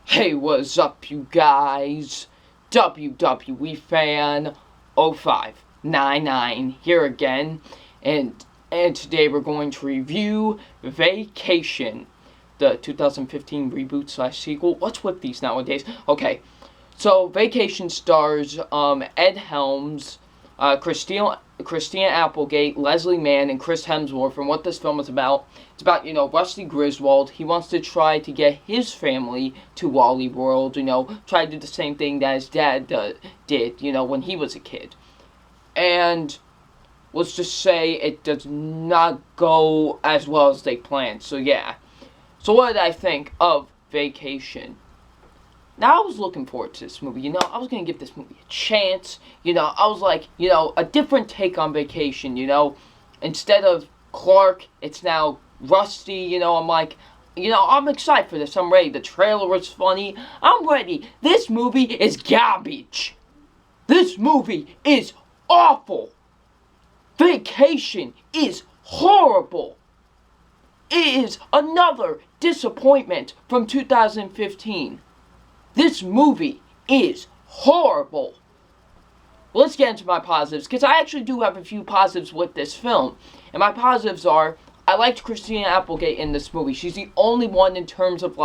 Hey, what's up, you guys? WWE Fan 0599 here again, and today we're going to review Vacation, the 2015 reboot slash sequel. What's with these nowadays? Okay, so Vacation stars Ed Helms, Christina Applegate, Leslie Mann, and Chris Hemsworth. And what this film is about, it's about, Rusty Griswold. He wants to try to get his family to Wally World, try to do the same thing that his dad did, when he was a kid. And let's just say it does not go as well as they planned. So yeah. So what did I think of Vacation? Now, I was looking forward to this movie, I was going to give this movie a chance, I was like, a different take on Vacation, instead of Clark, it's now Rusty, I'm like, I'm excited for this, I'm ready, the trailer was funny, I'm ready, this movie is garbage, this movie is awful, Vacation is horrible, it is another disappointment from 2015. This movie is horrible. Let's get into my positives, because I actually do have a few positives with this film. And my positives are, I liked Christina Applegate in this movie. She's the only one in terms of,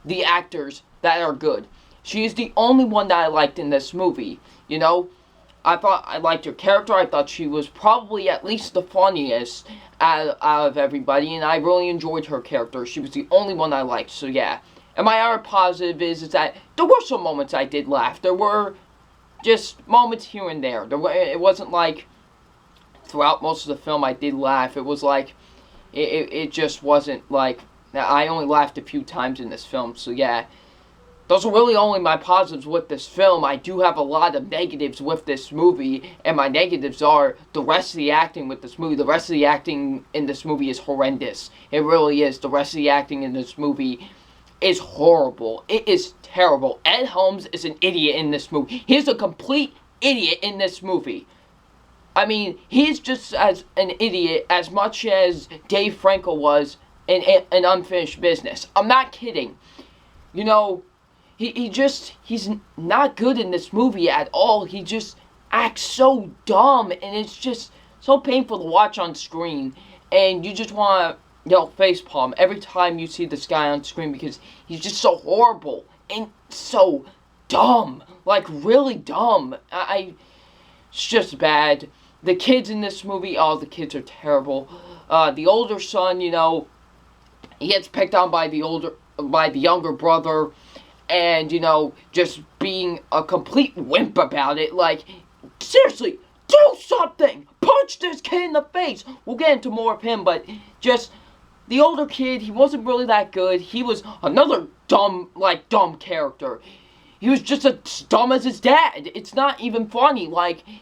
the actors that are good. She is the only one that I liked in this movie. I thought I liked her character. I thought she was probably at least the funniest out of everybody. And I really enjoyed her character. She was the only one I liked, so yeah. And my other positive is that there were some moments I did laugh. There were just moments here and there. It wasn't like throughout most of the film I did laugh. It was like, it just wasn't like, I only laughed a few times in this film. So yeah, those are really only my positives with this film. I do have a lot of negatives with this movie. And my negatives are the rest of the acting with this movie. The rest of the acting in this movie is horrendous. It really is. The rest of the acting in this movie is horrible. It is terrible. Ed Helms is an idiot in this movie. He's a complete idiot in this movie. I mean, he's just as an idiot as much as Dave Franco was in Unfinished Business. I'm not kidding. He's not good in this movie at all. He just acts so dumb, and it's just so painful to watch on screen. And you just want to facepalm every time you see this guy on screen, because he's just so horrible and so dumb, really dumb. It's just bad. The kids in this movie, the kids are terrible. The older son, he gets picked on by the younger brother, and just being a complete wimp about it. Seriously, do something! Punch this kid in the face! We'll get into more of him, but just the older kid, he wasn't really that good. He was another dumb character. He was just as dumb as his dad. It's not even funny,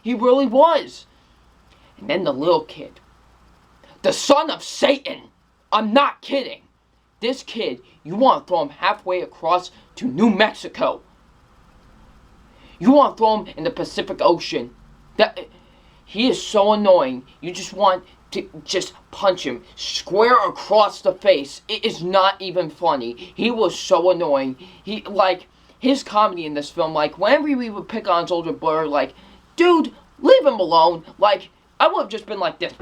he really was. And then the little kid, the son of Satan. I'm not kidding. This kid, you want to throw him halfway across to New Mexico. You want to throw him in the Pacific Ocean. He is so annoying. You just want to just punch him square across the face. It is not even funny. He was so annoying. His comedy in this film, whenever we would pick on his older brother, dude, leave him alone. I would have just been like this.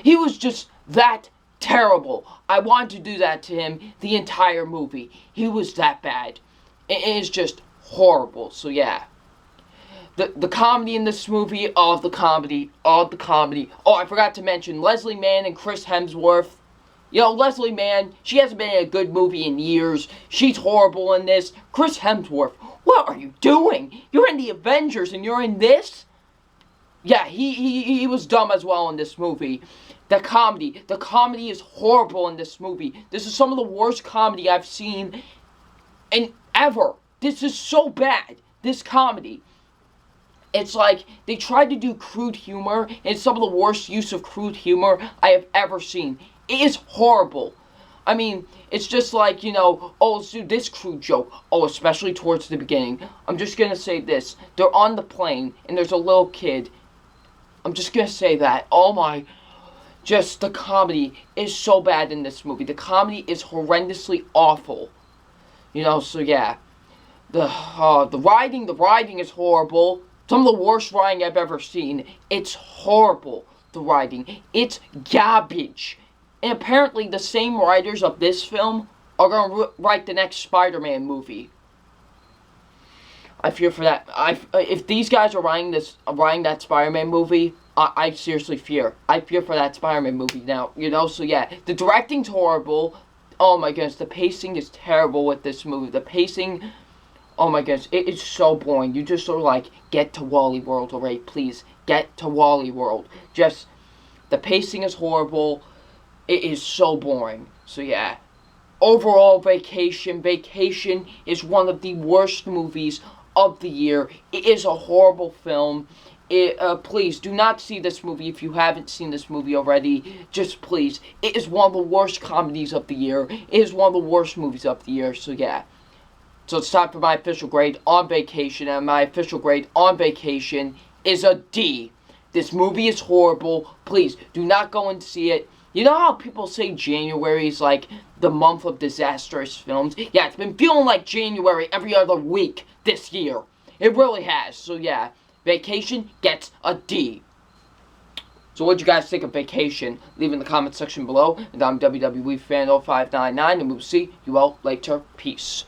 He was just that terrible. I wanted to do that to him the entire movie. He was that bad. It is just horrible. So yeah. The comedy in this movie, all the comedy. Oh, I forgot to mention Leslie Mann and Chris Hemsworth. Leslie Mann, she hasn't been in a good movie in years. She's horrible in this. Chris Hemsworth, what are you doing? You're in the Avengers and you're in this? Yeah, he was dumb as well in this movie. The comedy is horrible in this movie. This is some of the worst comedy I've seen in ever. This is so bad, this comedy. It's they tried to do crude humor, and it's some of the worst use of crude humor I have ever seen. It is horrible. I mean, it's just let's do this crude joke. Especially towards the beginning. I'm just gonna say this. They're on the plane, and there's a little kid. I'm just gonna say that. Oh my... Just the comedy is so bad in this movie. The comedy is horrendously awful. So yeah. The writing is horrible. Some of the worst writing I've ever seen. It's horrible, the writing. It's garbage. And apparently the same writers of this film are going to write the next Spider-Man movie. I fear for that. If these guys are writing that Spider-Man movie, I seriously fear. I fear for that Spider-Man movie now. So yeah, the directing's horrible. Oh my goodness, the pacing is terrible with this movie. The pacing, oh my goodness, it is so boring. You just sort of like, get to Wally World already, please. Get to Wally World. Just, the pacing is horrible. It is so boring. So yeah. Overall, Vacation is one of the worst movies of the year. It is a horrible film. Please, do not see this movie if you haven't seen this movie already. Just please. It is one of the worst comedies of the year. It is one of the worst movies of the year. So yeah. So it's time for my official grade on Vacation. And my official grade on Vacation is a D. This movie is horrible. Please, do not go and see it. You know how people say January is like the month of disastrous films? Yeah, it's been feeling like January every other week this year. It really has. So yeah, Vacation gets a D. So what'd you guys think of Vacation? Leave in the comment section below. And I'm WWE Fan 0599, and we'll see you all later. Peace.